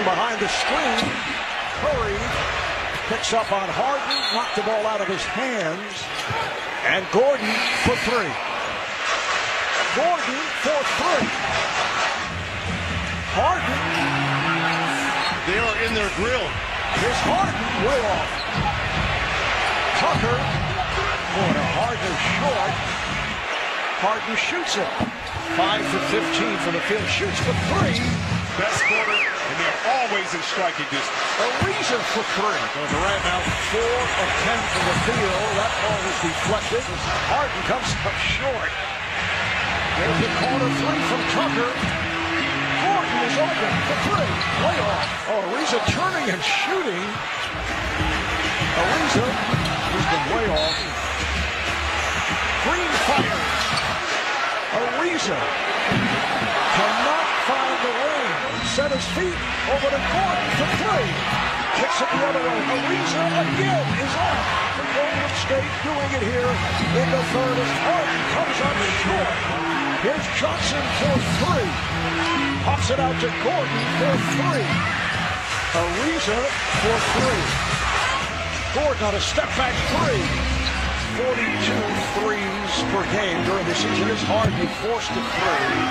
behind the screen. Curry picks up on Harden, knocked the ball out of his hands, and Gordon for three. Gordon for three. Harden. They are in their grill. Here's Harden way off. Tucker. Boy, Harden short. Harden shoots it. 5 for 15 from the field. Shoots for three. Best quarter, and they're always in striking distance. Ariza for three. So Durant now 4 of 10 from the field. That ball was deflected. Harden comes up short. There's the corner three from Tucker. Gordon is open for three. Way off. Oh, Ariza turning and shooting. Ariza has been way off. Green fires. Ariza cannot find the lane. Set his feet over to Gordon for three. Kicks it the other way. Ariza again is off. The Golden State doing it here in the third as Harden comes up short. Here's Johnson for three. Pops it out to Gordon for three. Ariza for three. Gordon on a step back three. 42 threes per game during the season. It's Harden forced to three.